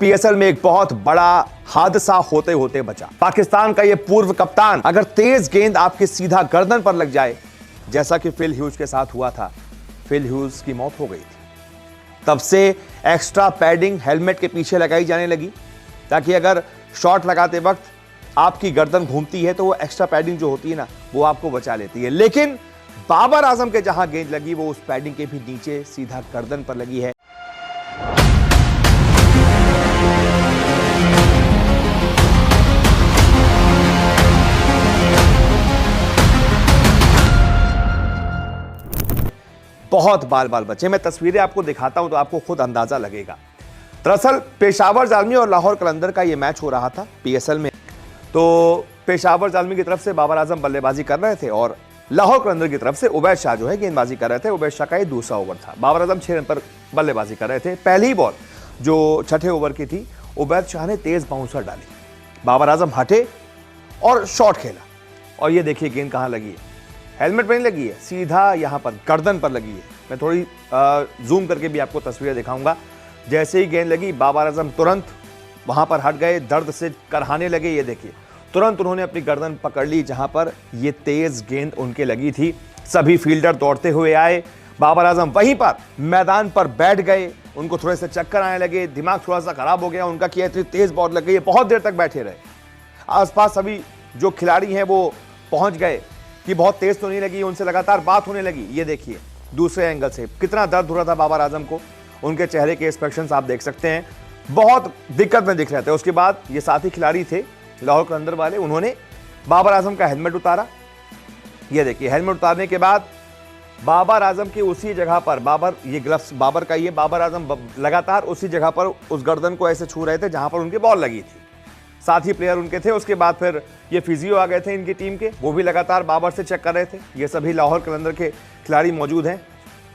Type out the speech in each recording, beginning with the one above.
PSL में एक बहुत बड़ा हादसा होते होते बचा। पाकिस्तान का यह पूर्व कप्तान अगर तेज गेंद आपके सीधा गर्दन पर लग जाए, जैसा कि फिल ह्यूज के साथ हुआ था, फिल ह्यूज की मौत हो गई थी। तब से एक्स्ट्रा पैडिंग हेलमेट के पीछे लगाई जाने लगी, ताकि अगर शॉट लगाते वक्त आपकी गर्दन घूमती है तो वो एक्स्ट्रा पैडिंग जो होती है ना, वो आपको बचा लेती है। लेकिन बाबर आजम के जहां गेंद लगी, वो उस पैडिंग के भी नीचे सीधा गर्दन पर लगी है। बहुत बाल बाल बचे। मैं तस्वीरें आपको दिखाता हूं तो आपको खुद अंदाजा लगेगा। दरअसल पेशावर जालमी और लाहौर कलंदर का यह मैच हो रहा था पीएसएल में। तो पेशावर जालमी की तरफ से बाबर आजम बल्लेबाजी कर रहे थे और लाहौर कलंदर की तरफ से उबैद शाह जो है गेंदबाजी कर रहे थे। उबैद शाह का ये दूसरा ओवर था। बाबर आजम 6 रन पर बल्लेबाजी कर रहे थे। पहली बॉल जो छठे ओवर की थी, उबैद शाह ने तेज बाउंसर डाली, बाबर आजम हटे और शॉट खेला। और ये देखिए गेंद कहां लगी है, हेलमेट पर नहीं लगी है, सीधा यहां पर गर्दन पर लगी है। मैं थोड़ी जूम करके भी आपको तस्वीरें दिखाऊंगा। जैसे ही गेंद लगी, बाबर आजम तुरंत वहां पर हट गए, दर्द से करहाने लगे। ये देखिए, तुरंत उन्होंने अपनी गर्दन पकड़ ली जहां पर ये तेज गेंद उनके लगी थी। सभी फील्डर दौड़ते हुए आए, बाबर आजम वहीं पर मैदान पर बैठ गए। उनको थोड़े से चक्कर आने लगे, दिमाग थोड़ा सा खराब हो गया उनका कि इतनी तेज बॉल लग गई है। बहुत देर तक बैठे रहे। आसपास सभी जो खिलाड़ी हैं वो पहुंच गए कि बहुत तेज तो नहीं लगी, उनसे लगातार बात होने लगी। ये देखिए दूसरे एंगल से कितना दर्द हो रहा था बाबर आजम को, उनके चेहरे के एक्सप्रेशंस आप देख सकते हैं, बहुत दिक्कत में दिख रहे थे। उसके बाद ये साथी खिलाड़ी थे लाहौर कलंदर वाले, उन्होंने बाबर आजम का हेलमेट उतारा। ये देखिए, हेलमेट उतारने के बाद बाबर आजम की उसी जगह पर, बाबर ये ग्लव्स बाबर का, ये बाबर आजम लगातार उसी जगह पर उस गर्दन को ऐसे छू रहे थे जहां पर उनकी बॉल लगी थी। साथी प्लेयर उनके थे। उसके बाद फिर ये फिजियो आ गए थे इनकी टीम के, वो भी लगातार बाबर से चेक कर रहे थे। ये सभी लाहौर कलंदर के खिलाड़ी मौजूद हैं,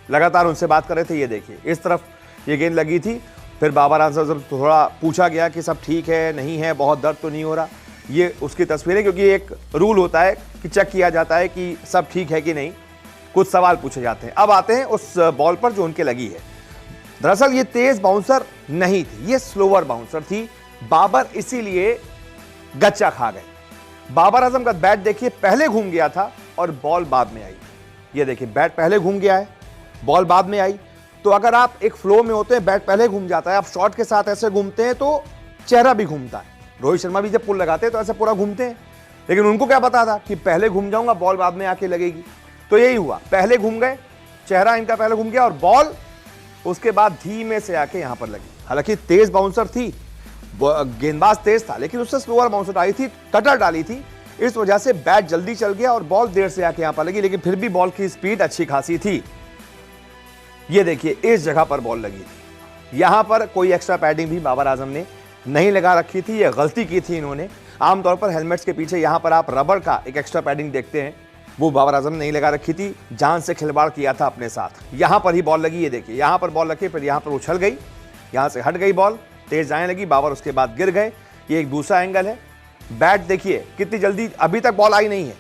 लगातार उनसे बात कर रहे थे। ये देखिए, इस तरफ ये गेंद लगी थी। फिर बाबर आजम जब थोड़ा पूछा गया कि सब ठीक है, नहीं है, बहुत दर्द तो नहीं हो रहा, ये उसकी तस्वीरें, क्योंकि एक रूल होता है कि चेक किया जाता है कि सब ठीक है कि नहीं, कुछ सवाल पूछे जाते हैं। अब आते हैं उस बॉल पर जो उनके लगी है। दरअसल ये तेज बाउंसर नहीं थी, ये स्लोअर बाउंसर थी। बाबर इसीलिए गच्चा खा गए। बाबर आजम का बैट देखिए पहले घूम गया था और बॉल बाद में आई। ये देखिए, बैट पहले घूम गया है, बॉल बाद में आई। तो अगर आप एक फ्लो में होते हैं, बैट पहले घूम जाता है, आप शॉट के साथ ऐसे घूमते हैं तो चेहरा भी घूमता है। रोहित शर्मा भी जब पुल लगाते हैं तो ऐसे पूरा घूमते हैं, लेकिन उनको क्या पता था कि पहले घूम जाऊंगा, बॉल बाद में आके लगेगी। तो यही हुआ, पहले घूम गए, चेहरा इनका पहले घूम गया और बॉल उसके बाद धीमे से आके यहां पर लगी। हालांकि तेज बाउंसर थी, गेंदबाज तेज था, लेकिन उससे स्लोअर बाउंसर डाली थी, कटर डाली थी। इस वजह से बैट जल्दी चल गया और बॉल देर से आके यहां पर लगी, लेकिन फिर भी बॉल की स्पीड अच्छी खासी थी। ये देखिए, इस जगह पर बॉल लगी थी। यहां पर कोई एक्स्ट्रा पैडिंग भी बाबर आजम ने नहीं लगा रखी थी, यह गलती की थी इन्होंने। आमतौर पर हेलमेट्स के पीछे यहां पर आप रबर का एक एक्स्ट्रा पैडिंग देखते हैं, वो बाबर आजम ने नहीं लगा रखी थी, जान से खिलवाड़ किया था अपने साथ। यहां पर ही बॉल लगी। ये देखिए, यहां पर बॉल रखी, फिर यहां पर उछल गई, यहां से हट गई बॉल, तेज जाने लगी, बाबर उसके बाद गिर गए। ये एक दूसरा एंगल है। बैट देखिए कितनी जल्दी, अभी तक बॉल आई नहीं है।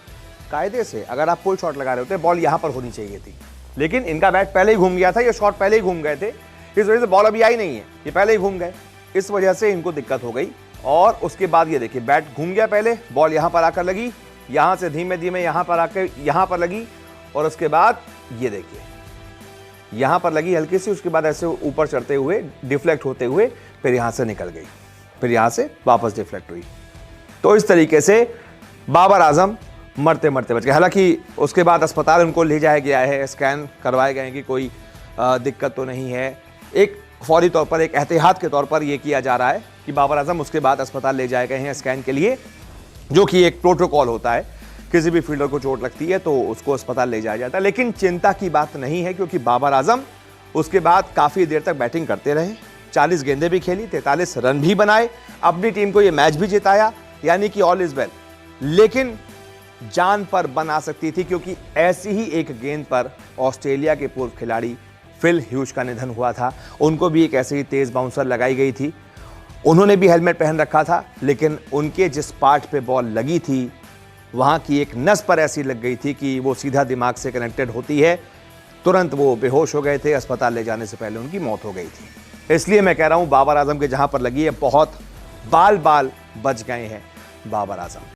कायदे से अगर आप पुल शॉट लगा रहे होते, बॉल यहां पर होनी चाहिए थी, लेकिन इनका बैट पहले ही घूम गया था, ये शॉट पहले ही घूम गए थे, इस वजह से बॉल अभी आई नहीं है, ये पहले ही घूम गए, इस वजह से इनको दिक्कत हो गई। और उसके बाद ये देखिए, बैट घूम गया पहले, बॉल यहां पर आकर लगी, यहां से धीमे धीमे यहां पर आकर यहां पर लगी, और उसके बाद ये देखिए यहां पर लगी हल्की सी, उसके बाद ऐसे ऊपर चढ़ते हुए, डिफ्लेक्ट होते हुए फिर यहां से निकल गई, फिर यहां से वापस डिफ्लेक्ट हुई। तो इस तरीके से बाबर आजम मरते मरते बच गए। हालांकि उसके बाद अस्पताल उनको ले जाया गया है, स्कैन करवाए गए कि कोई दिक्कत तो नहीं है। एक फौरी तौर पर, एक एहतियात के तौर पर यह किया जा रहा है कि बाबर आजम उसके बाद अस्पताल ले जाए गए हैं स्कैन के लिए, जो कि एक प्रोटोकॉल होता है। किसी भी फील्डर को चोट लगती है तो उसको अस्पताल ले जाया जाता है। लेकिन चिंता की बात नहीं है, क्योंकि बाबर आजम उसके बाद काफ़ी देर तक बैटिंग करते रहे, 40 गेंदें भी खेली, 43 रन भी बनाए, अपनी टीम को ये मैच भी जिताया, यानी कि ऑल इज वेल। लेकिन जान पर बन आ सकती थी, क्योंकि ऐसी ही एक गेंद पर ऑस्ट्रेलिया के पूर्व खिलाड़ी फिल ह्यूज का निधन हुआ था। उनको भी एक ऐसे ही तेज बाउंसर लगाई गई थी, उन्होंने भी हेलमेट पहन रखा था, लेकिन उनके जिस पार्ट पे बॉल लगी थी, वहां की एक नस पर ऐसी लग गई थी कि वो सीधा दिमाग से कनेक्टेड होती है। तुरंत वो बेहोश हो गए थे, अस्पताल ले जाने से पहले उनकी मौत हो गई थी। इसलिए मैं कह रहा हूं बाबर आजम के जहां पर लगी है बहुत बाल बाल बच गए हैं बाबर आजम।